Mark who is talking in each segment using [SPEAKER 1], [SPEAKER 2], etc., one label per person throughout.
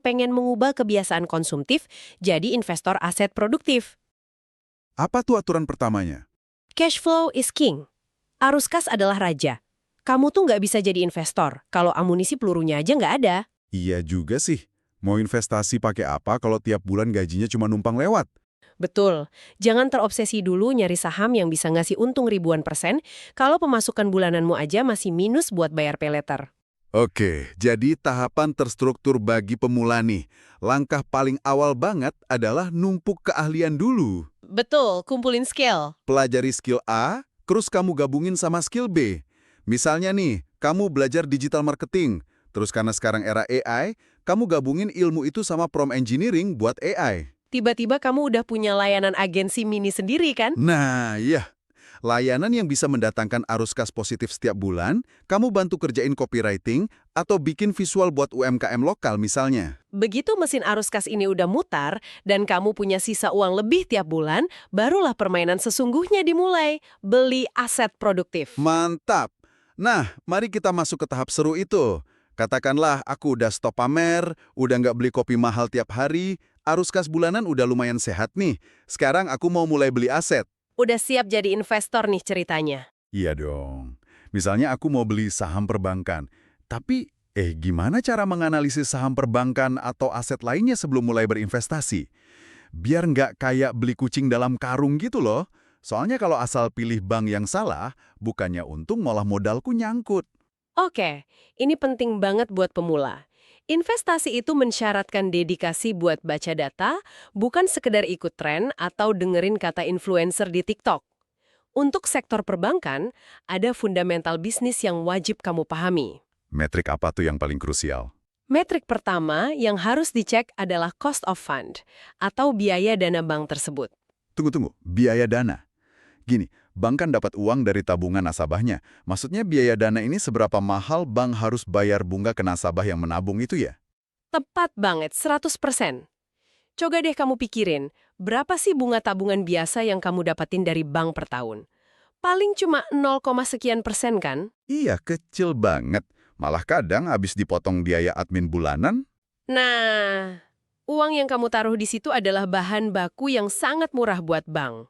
[SPEAKER 1] pengen mengubah kebiasaan konsumtif jadi investor aset produktif.
[SPEAKER 2] Apa tuh aturan pertamanya?
[SPEAKER 1] Cash flow is king. Arus kas adalah raja. Kamu tuh nggak bisa jadi investor kalau amunisi pelurunya aja nggak ada.
[SPEAKER 2] Iya juga sih. Mau investasi pakai apa kalau tiap bulan gajinya cuma numpang lewat?
[SPEAKER 1] Betul. Jangan terobsesi dulu nyari saham yang bisa ngasih untung ribuan persen kalau pemasukan bulananmu aja masih minus buat bayar pay letter.
[SPEAKER 2] Oke, jadi tahapan terstruktur bagi pemula nih. Langkah paling awal banget adalah numpuk keahlian dulu.
[SPEAKER 1] Betul, kumpulin skill.
[SPEAKER 2] Pelajari skill A, terus kamu gabungin sama skill B. Misalnya nih, kamu belajar digital marketing, terus karena sekarang era AI, kamu gabungin ilmu itu sama prompt engineering buat AI.
[SPEAKER 1] Tiba-tiba kamu udah punya layanan agensi mini sendiri kan?
[SPEAKER 2] Nah, iya. Layanan yang bisa mendatangkan arus kas positif setiap bulan, kamu bantu kerjain copywriting, atau bikin visual buat UMKM lokal misalnya.
[SPEAKER 1] Begitu mesin arus kas ini udah mutar dan kamu punya sisa uang lebih tiap bulan, barulah permainan sesungguhnya dimulai. Beli aset produktif.
[SPEAKER 2] Mantap! Nah, mari kita masuk ke tahap seru itu. Katakanlah aku udah stop pamer, udah nggak beli kopi mahal tiap hari, arus kas bulanan udah lumayan sehat nih. Sekarang aku mau mulai beli aset.
[SPEAKER 1] Udah siap jadi investor nih ceritanya.
[SPEAKER 2] Iya dong. Misalnya aku mau beli saham perbankan. Tapi, gimana cara menganalisis saham perbankan atau aset lainnya sebelum mulai berinvestasi? Biar nggak kayak beli kucing dalam karung gitu loh. Soalnya kalau asal pilih bank yang salah, bukannya untung malah modalku nyangkut.
[SPEAKER 1] Oke, ini penting banget buat pemula. Investasi itu mensyaratkan dedikasi buat baca data, bukan sekedar ikut tren atau dengerin kata influencer di TikTok. Untuk sektor perbankan, ada fundamental bisnis yang wajib kamu pahami.
[SPEAKER 2] Metrik apa tuh yang paling krusial?
[SPEAKER 1] Metrik pertama yang harus dicek adalah cost of fund, atau biaya dana bank tersebut.
[SPEAKER 2] Tunggu, biaya dana. Gini, bank kan dapat uang dari tabungan nasabahnya. Maksudnya biaya dana ini seberapa mahal bank harus bayar bunga ke nasabah yang menabung itu ya?
[SPEAKER 1] Tepat banget, 100%. Coba deh kamu pikirin, berapa sih bunga tabungan biasa yang kamu dapatin dari bank per tahun? Paling cuma 0, sekian persen kan?
[SPEAKER 2] Iya, kecil banget. Malah kadang habis dipotong biaya admin bulanan.
[SPEAKER 1] Nah, uang yang kamu taruh di situ adalah bahan baku yang sangat murah buat bank.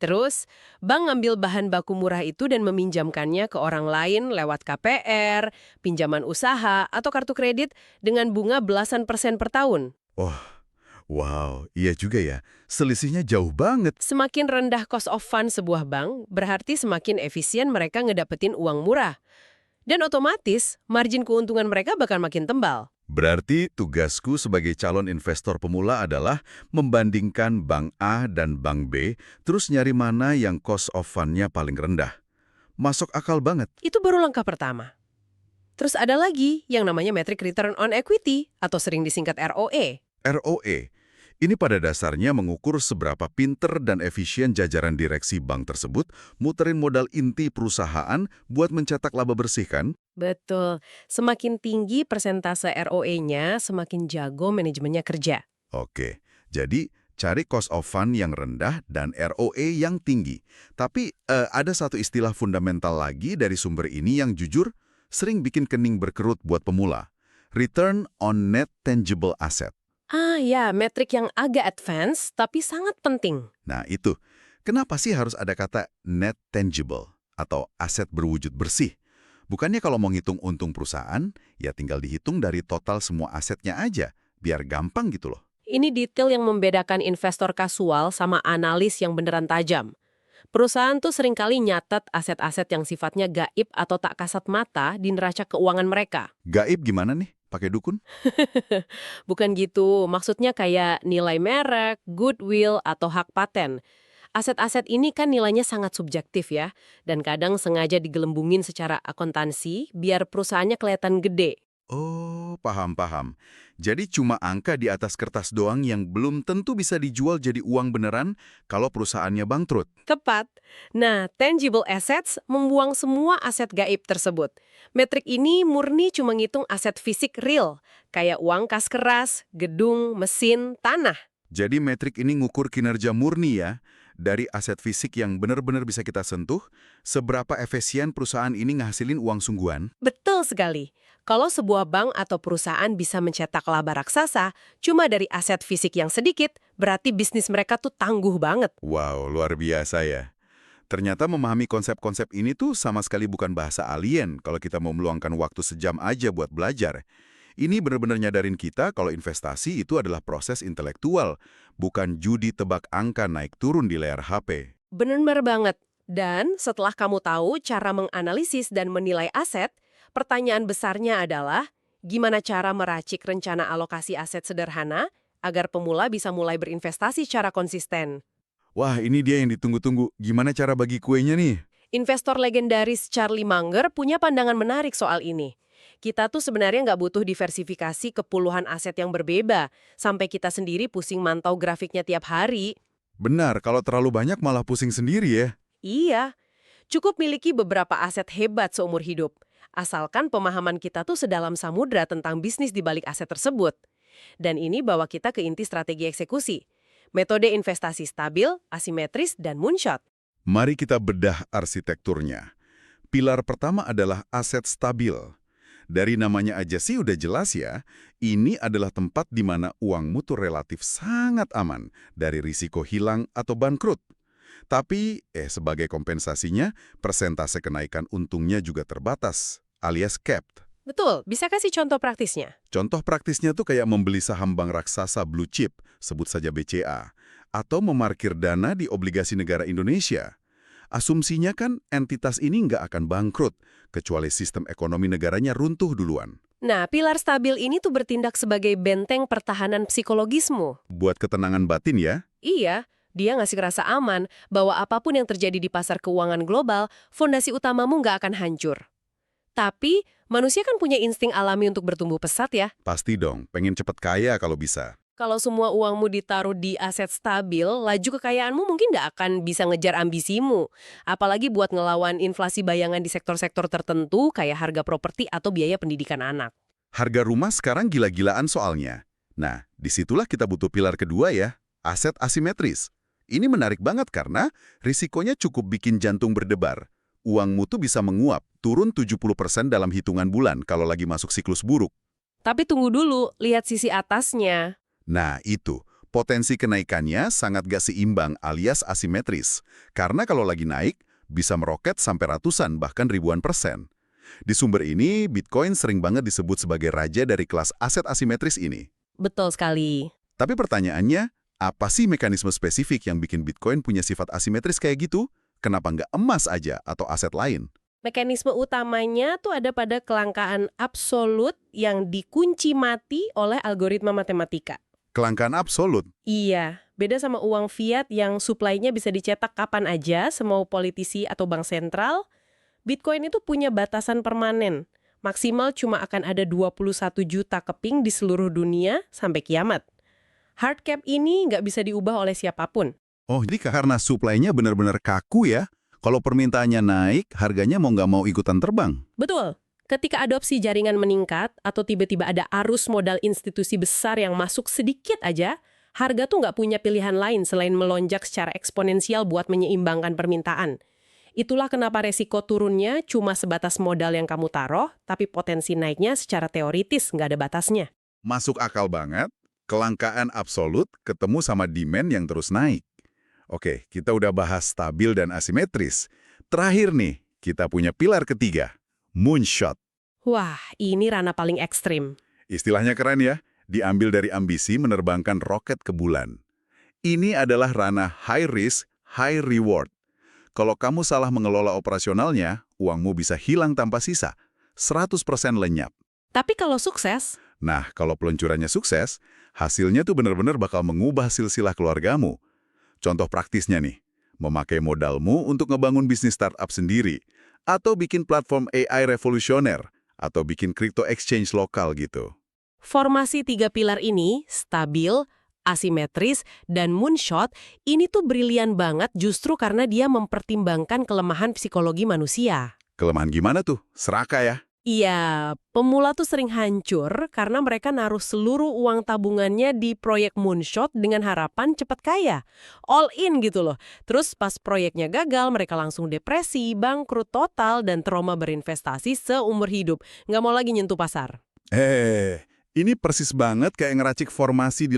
[SPEAKER 1] Terus, bank ngambil bahan baku murah itu dan meminjamkannya ke orang lain lewat KPR, pinjaman usaha, atau kartu kredit dengan bunga belasan persen per tahun.
[SPEAKER 2] Oh, wow, iya juga ya. Selisihnya jauh banget.
[SPEAKER 1] Semakin rendah cost of fund sebuah bank, berarti semakin efisien mereka ngedapetin uang murah. Dan otomatis, margin keuntungan mereka bakal makin tebal.
[SPEAKER 2] Berarti tugasku sebagai calon investor pemula adalah membandingkan bank A dan bank B, terus nyari mana yang cost of fund-nya paling rendah. Masuk akal banget.
[SPEAKER 1] Itu baru langkah pertama. Terus ada lagi yang namanya metric return on equity, atau sering disingkat ROE.
[SPEAKER 2] ROE. Ini pada dasarnya mengukur seberapa pinter dan efisien jajaran direksi bank tersebut muterin modal inti perusahaan buat mencetak laba bersih kan?
[SPEAKER 1] Betul. Semakin tinggi persentase ROE-nya, semakin jago manajemennya kerja.
[SPEAKER 2] Oke, jadi cari cost of fund yang rendah dan ROE yang tinggi. Tapi ada satu istilah fundamental lagi dari sumber ini yang jujur sering bikin kening berkerut buat pemula. Return on net tangible asset.
[SPEAKER 1] Ah ya, metrik yang agak advance tapi sangat penting.
[SPEAKER 2] Nah itu, kenapa sih harus ada kata net tangible atau aset berwujud bersih? Bukannya kalau mau ngitung untung perusahaan, ya tinggal dihitung dari total semua asetnya aja, biar gampang gitu loh.
[SPEAKER 1] Ini detail yang membedakan investor kasual sama analis yang beneran tajam. Perusahaan tuh seringkali nyatet aset-aset yang sifatnya gaib atau tak kasat mata di neraca keuangan mereka.
[SPEAKER 2] Gaib gimana nih? Pakai dukun?
[SPEAKER 1] Bukan gitu, maksudnya kayak nilai merek, goodwill, atau hak paten. Aset-aset ini kan nilainya sangat subjektif ya, dan kadang sengaja digelembungin secara akuntansi biar perusahaannya kelihatan gede.
[SPEAKER 2] Oh, paham. Jadi cuma angka di atas kertas doang yang belum tentu bisa dijual jadi uang beneran kalau perusahaannya bangkrut.
[SPEAKER 1] Tepat. Nah, tangible assets membuang semua aset gaib tersebut. Metrik ini murni cuma ngitung aset fisik real, kayak uang kas keras, gedung, mesin, tanah.
[SPEAKER 2] Jadi metrik ini ngukur kinerja murni ya, dari aset fisik yang benar-benar bisa kita sentuh, seberapa efisien perusahaan ini ngasilin uang sungguhan.
[SPEAKER 1] Betul sekali. Kalau sebuah bank atau perusahaan bisa mencetak laba raksasa cuma dari aset fisik yang sedikit, berarti bisnis mereka tuh tangguh banget.
[SPEAKER 2] Wow, luar biasa ya. Ternyata memahami konsep-konsep ini tuh sama sekali bukan bahasa alien kalau kita mau meluangkan waktu sejam aja buat belajar. Ini benar-benar nyadarin kita kalau investasi itu adalah proses intelektual, bukan judi tebak angka naik turun di layar HP.
[SPEAKER 1] Bener-bener banget. Dan setelah kamu tahu cara menganalisis dan menilai aset, pertanyaan besarnya adalah, gimana cara meracik rencana alokasi aset sederhana agar pemula bisa mulai berinvestasi secara konsisten?
[SPEAKER 2] Wah, ini dia yang ditunggu-tunggu. Gimana cara bagi kuenya nih?
[SPEAKER 1] Investor legendaris Charlie Munger punya pandangan menarik soal ini. Kita tuh sebenarnya nggak butuh diversifikasi ke puluhan aset yang berbeda, sampai kita sendiri pusing mantau grafiknya tiap hari.
[SPEAKER 2] Benar, kalau terlalu banyak malah pusing sendiri ya.
[SPEAKER 1] Iya, cukup miliki beberapa aset hebat seumur hidup. Asalkan pemahaman kita tuh sedalam samudra tentang bisnis di balik aset tersebut. Dan ini bawa kita ke inti strategi eksekusi. Metode investasi stabil, asimetris, dan moonshot.
[SPEAKER 2] Mari kita bedah arsitekturnya. Pilar pertama adalah aset stabil. Dari namanya aja sih udah jelas ya, ini adalah tempat di mana uangmu tuh relatif sangat aman dari risiko hilang atau bangkrut. Tapi, sebagai kompensasinya, persentase kenaikan untungnya juga terbatas, alias capped.
[SPEAKER 1] Betul, bisa kasih contoh praktisnya?
[SPEAKER 2] Contoh praktisnya tuh kayak membeli saham bank raksasa blue chip, sebut saja BCA, atau memarkir dana di obligasi negara Indonesia. Asumsinya kan entitas ini nggak akan bangkrut, kecuali sistem ekonomi negaranya runtuh duluan.
[SPEAKER 1] Nah, pilar stabil ini tuh bertindak sebagai benteng pertahanan psikologismu.
[SPEAKER 2] Buat ketenangan batin ya.
[SPEAKER 1] Iya, dia ngasih rasa aman bahwa apapun yang terjadi di pasar keuangan global, fondasi utamamu nggak akan hancur. Tapi, manusia kan punya insting alami untuk bertumbuh pesat ya.
[SPEAKER 2] Pasti dong, pengen cepet kaya kalau bisa.
[SPEAKER 1] Kalau semua uangmu ditaruh di aset stabil, laju kekayaanmu mungkin nggak akan bisa ngejar ambisimu. Apalagi buat ngelawan inflasi bayangan di sektor-sektor tertentu kayak harga properti atau biaya pendidikan anak.
[SPEAKER 2] Harga rumah sekarang gila-gilaan soalnya. Nah, disitulah kita butuh pilar kedua ya, aset asimetris. Ini menarik banget karena risikonya cukup bikin jantung berdebar. Uangmu tuh bisa menguap, turun 70% dalam hitungan bulan kalau lagi masuk siklus buruk.
[SPEAKER 1] Tapi tunggu dulu, lihat sisi atasnya.
[SPEAKER 2] Nah, itu. Potensi kenaikannya sangat gak seimbang alias asimetris. Karena kalau lagi naik, bisa meroket sampai ratusan bahkan ribuan persen. Di sumber ini, Bitcoin sering banget disebut sebagai raja dari kelas aset asimetris ini.
[SPEAKER 1] Betul sekali.
[SPEAKER 2] Tapi pertanyaannya, apa sih mekanisme spesifik yang bikin Bitcoin punya sifat asimetris kayak gitu? Kenapa nggak emas aja atau aset lain?
[SPEAKER 1] Mekanisme utamanya tuh ada pada kelangkaan absolut yang dikunci mati oleh algoritma matematika.
[SPEAKER 2] Kelangkaan absolut.
[SPEAKER 1] Iya, beda sama uang fiat yang supply-nya bisa dicetak kapan aja, semau politisi atau bank sentral. Bitcoin itu punya batasan permanen. Maksimal cuma akan ada 21 juta keping di seluruh dunia sampai kiamat. Hard cap ini nggak bisa diubah oleh siapapun.
[SPEAKER 2] Oh, jadi karena supply-nya benar-benar kaku ya? Kalau permintaannya naik, harganya mau nggak mau ikutan terbang?
[SPEAKER 1] Betul. Ketika adopsi jaringan meningkat atau tiba-tiba ada arus modal institusi besar yang masuk sedikit aja, harga tuh nggak punya pilihan lain selain melonjak secara eksponensial buat menyeimbangkan permintaan. Itulah kenapa resiko turunnya cuma sebatas modal yang kamu taruh, tapi potensi naiknya secara teoritis nggak ada batasnya.
[SPEAKER 2] Masuk akal banget, kelangkaan absolut ketemu sama demand yang terus naik. Oke, kita udah bahas stabil dan asimetris. Terakhir nih, kita punya pilar ketiga, moonshot.
[SPEAKER 1] Wah, ini ranah paling ekstrim.
[SPEAKER 2] Istilahnya keren ya, diambil dari ambisi menerbangkan roket ke bulan. Ini adalah ranah high risk, high reward. Kalau kamu salah mengelola operasionalnya, uangmu bisa hilang tanpa sisa, 100% lenyap.
[SPEAKER 1] Tapi kalau sukses,
[SPEAKER 2] Nah, kalau peluncurannya sukses, hasilnya tuh benar-benar bakal mengubah silsilah keluargamu. Contoh praktisnya nih, memakai modalmu untuk ngebangun bisnis startup sendiri, atau bikin platform AI revolusioner, atau bikin crypto exchange lokal gitu.
[SPEAKER 1] formasi 3 pilar ini, stabil, asimetris, dan moonshot, ini tuh brilian banget justru karena dia mempertimbangkan kelemahan psikologi manusia.
[SPEAKER 2] Kelemahan gimana tuh? Serakah ya?
[SPEAKER 1] Iya, pemula tuh sering hancur karena mereka naruh seluruh uang tabungannya di proyek moonshot dengan harapan cepat kaya. All in gitu loh. Terus pas proyeknya gagal, mereka langsung depresi, bangkrut total, dan trauma berinvestasi seumur hidup. Nggak mau lagi nyentuh pasar.
[SPEAKER 2] Ini persis banget kayak ngeracik formasi di